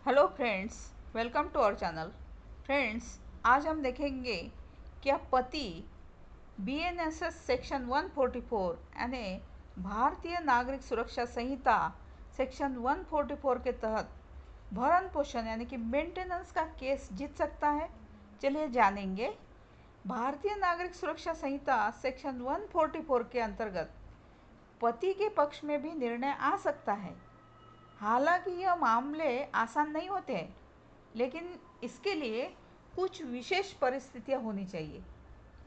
Hello friends, welcome to our channel. Friends, आज हम देखेंगे क्या पति बीएनएसएस सेक्शन 144 यानी भारतीय नागरिक सुरक्षा संहिता सेक्शन 144 के तहत भरण पोषण यानी कि मेंटेनेंस का केस जीत सकता है। चलिए जानेंगे। भारतीय नागरिक सुरक्षा संहिता सेक्शन 144 के अंतर्गत पति के पक्ष में भी निर्णय आ सकता है। हालांकि यह मामले आसान नहीं होते हैं, लेकिन इसके लिए कुछ विशेष परिस्थितियां होनी चाहिए,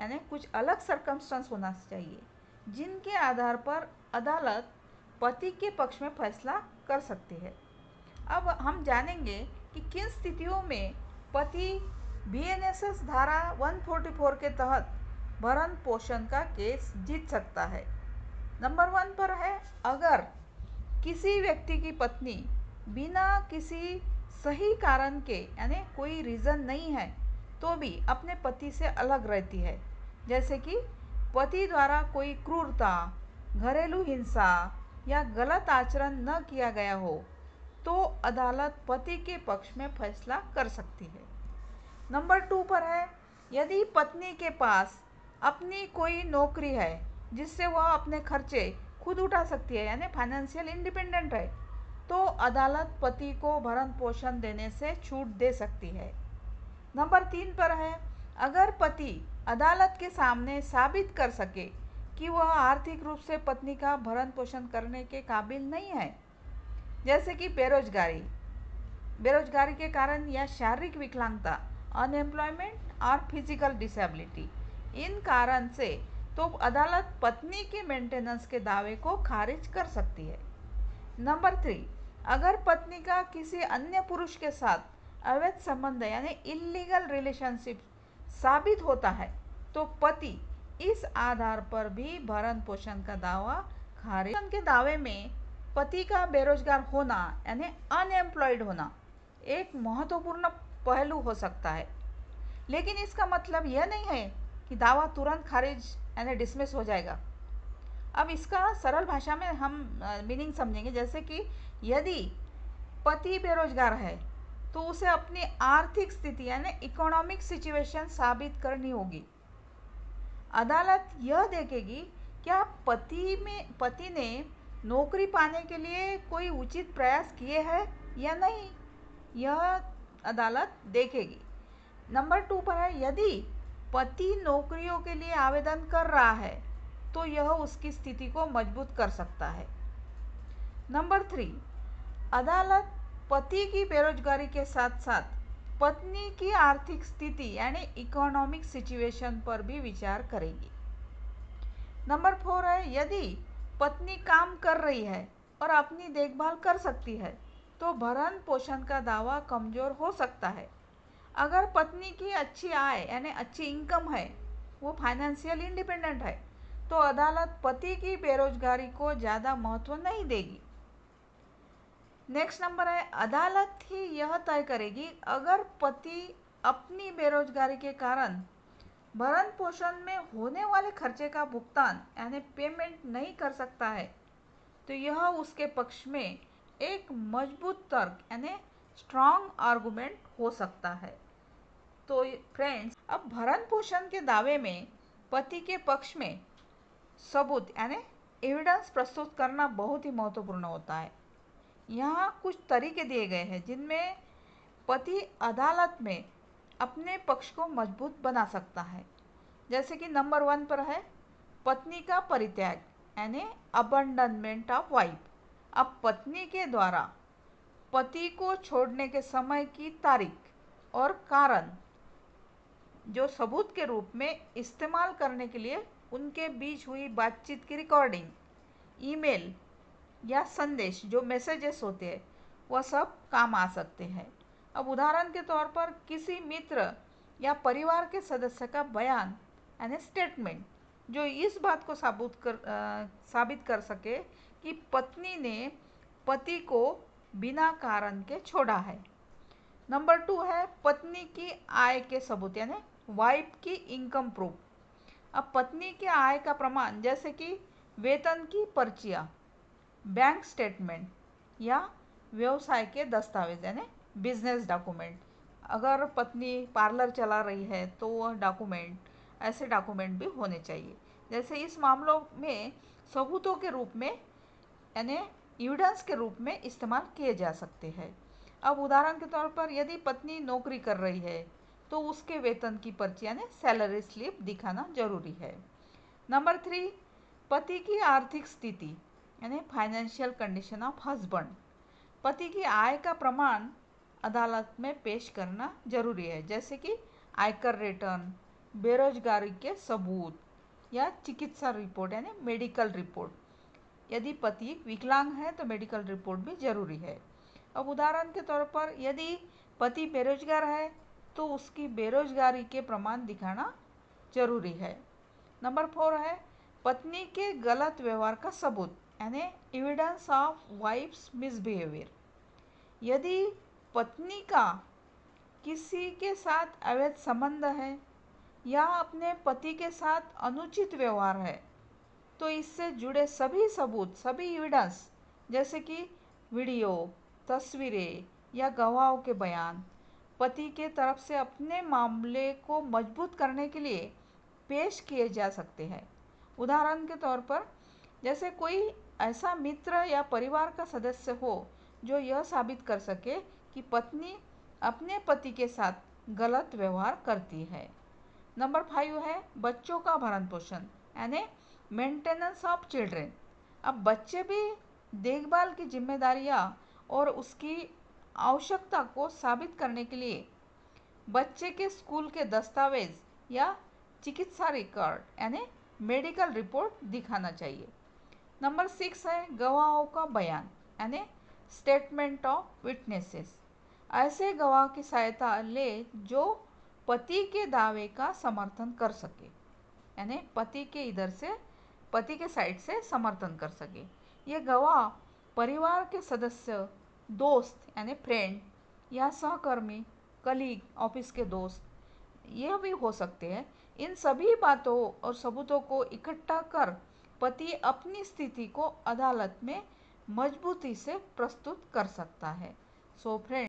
यानी कुछ अलग सर्कमस्टेंस होना चाहिए, जिनके आधार पर अदालत पति के पक्ष में फैसला कर सकती है। अब हम जानेंगे कि किन स्थितियों में पति बीएनएसएस धारा 144 के तहत भरण पोषण का केस जीत सकता है। नंबर 1 पर है, अगर किसी व्यक्ति की पत्नी बिना किसी सही कारण के यानी कोई रीज़न नहीं है तो भी अपने पति से अलग रहती है, जैसे कि पति द्वारा कोई क्रूरता, घरेलू हिंसा या गलत आचरण न किया गया हो, तो अदालत पति के पक्ष में फैसला कर सकती है। नंबर 2 पर है, यदि पत्नी के पास अपनी कोई नौकरी है जिससे वह अपने खर्चे खुद उठा सकती है यानी फाइनेंशियल इंडिपेंडेंट है, तो अदालत पति को भरण पोषण देने से छूट दे सकती है। नंबर 3 पर है, अगर पति अदालत के सामने साबित कर सके कि वह आर्थिक रूप से पत्नी का भरण पोषण करने के काबिल नहीं है, जैसे कि बेरोजगारी के कारण या शारीरिक विकलांगता, अनएम्प्लॉयमेंट और फिजिकल डिसेबिलिटी, इन कारण से, तो अदालत पत्नी के मेंटेनेंस के दावे को खारिज कर सकती है। नंबर 3, अगर पत्नी का किसी अन्य पुरुष के साथ अवैध संबंध यानी इलीगल रिलेशनशिप साबित होता है, तो पति इस आधार पर भी भरण पोषण का दावा खारिज के दावे में पति का बेरोजगार होना यानी अनएम्प्लॉयड होना एक महत्वपूर्ण पहलू हो सकता है, लेकिन इसका मतलब यह नहीं है कि दावा तुरंत खारिज यानी डिसमिस हो जाएगा। अब इसका सरल भाषा में हम मीनिंग समझेंगे, जैसे कि यदि पति बेरोजगार है तो उसे अपनी आर्थिक स्थिति यानी इकोनॉमिक सिचुएशन साबित करनी होगी। अदालत यह देखेगी क्या पति ने नौकरी पाने के लिए कोई उचित प्रयास किए हैं या नहीं, यह अदालत देखेगी। नंबर 2 पर है, यदि पति नौकरियों के लिए आवेदन कर रहा है तो यह उसकी स्थिति को मजबूत कर सकता है। नंबर 3, अदालत पति की बेरोजगारी के साथ साथ पत्नी की आर्थिक स्थिति यानी इकोनॉमिक सिचुएशन पर भी विचार करेगी। नंबर 4 है, यदि पत्नी काम कर रही है और अपनी देखभाल कर सकती है तो भरण पोषण का दावा कमजोर हो सकता है। अगर पत्नी की अच्छी आय यानी अच्छी इनकम है, वो फाइनेंशियल इंडिपेंडेंट है, तो अदालत पति की बेरोजगारी को ज़्यादा महत्व नहीं देगी। नेक्स्ट नंबर है, अदालत ही यह तय करेगी अगर पति अपनी बेरोजगारी के कारण भरण पोषण में होने वाले खर्चे का भुगतान यानी पेमेंट नहीं कर सकता है, तो यह उसके पक्ष में एक मजबूत तर्क यानी स्ट्रॉन्ग आर्गुमेंट हो सकता है। तो फ्रेंड्स, अब भरण पोषण के दावे में पति के पक्ष में सबूत यानी एविडेंस प्रस्तुत करना बहुत ही महत्वपूर्ण होता है। यहाँ कुछ तरीके दिए गए हैं जिनमें पति अदालत में अपने पक्ष को मजबूत बना सकता है, जैसे कि नंबर 1 पर है, पत्नी का परित्याग यानी अबंडनमेंट ऑफ वाइफ। अब पत्नी के द्वारा पति को छोड़ने के समय की तारीख और कारण जो सबूत के रूप में इस्तेमाल करने के लिए उनके बीच हुई बातचीत की रिकॉर्डिंग, ईमेल या संदेश जो मैसेजेस होते हैं, वह सब काम आ सकते हैं। अब उदाहरण के तौर पर किसी मित्र या परिवार के सदस्य का बयान यानी स्टेटमेंट जो इस बात को साबित कर सके कि पत्नी ने पति को बिना कारण के छोड़ा है। नंबर 2 है, पत्नी की आय के सबूत यानी वाइफ की इनकम प्रूफ। अब पत्नी के आय का प्रमाण जैसे कि वेतन की पर्चियाँ, बैंक स्टेटमेंट या व्यवसाय के दस्तावेज यानी बिजनेस डॉक्यूमेंट। अगर पत्नी पार्लर चला रही है तो वह डॉक्यूमेंट, ऐसे डॉक्यूमेंट भी होने चाहिए। जैसे इस मामलों में सबूतों के रूप में यानी एविडेंस के रूप में इस्तेमाल किए जा सकते हैं। अब उदाहरण के तौर पर यदि पत्नी नौकरी कर रही है तो उसके वेतन की पर्ची यानी सैलरी स्लिप दिखाना जरूरी है। नंबर 3, पति की आर्थिक स्थिति यानी फाइनेंशियल कंडीशन ऑफ हस्बैंड। पति की आय का प्रमाण अदालत में पेश करना जरूरी है, जैसे कि आयकर रिटर्न, बेरोजगारी के सबूत या चिकित्सा रिपोर्ट यानी मेडिकल रिपोर्ट। यदि पति विकलांग है तो मेडिकल रिपोर्ट भी जरूरी है। अब उदाहरण के तौर पर यदि पति बेरोजगार है तो उसकी बेरोजगारी के प्रमाण दिखाना जरूरी है। नंबर 4 है पत्नी के गलत व्यवहार का सबूत यानी एविडेंस ऑफ वाइफ्स मिसबिहेवियर। यदि पत्नी का किसी के साथ अवैध संबंध है या अपने पति के साथ अनुचित व्यवहार है तो इससे जुड़े सभी सबूत, सभी एविडेंस जैसे कि वीडियो, तस्वीरें या गवाहों के बयान पति के तरफ से अपने मामले को मजबूत करने के लिए पेश किए जा सकते हैं। उदाहरण के तौर पर जैसे कोई ऐसा मित्र या परिवार का सदस्य हो जो यह साबित कर सके कि पत्नी अपने पति के साथ गलत व्यवहार करती है। नंबर 5 है बच्चों का भरण पोषण यानी मेंटेनेंस ऑफ चिल्ड्रेन। अब बच्चे भी देखभाल की जिम्मेदारियां और उसकी आवश्यकता को साबित करने के लिए बच्चे के स्कूल के दस्तावेज या चिकित्सा रिकॉर्ड यानी मेडिकल रिपोर्ट दिखाना चाहिए। नंबर 6 है गवाहों का बयान यानी स्टेटमेंट ऑफ विटनेसेस। ऐसे गवाह की सहायता ले जो पति के दावे का समर्थन कर सके यानी पति के साइड से समर्थन कर सके। ये गवाह परिवार के सदस्य, दोस्त यानी फ्रेंड या सहकर्मी, कलीग, ऑफिस के दोस्त यह भी हो सकते हैं। इन सभी बातों और सबूतों को इकट्ठा कर पति अपनी स्थिति को अदालत में मजबूती से प्रस्तुत कर सकता है। So friend,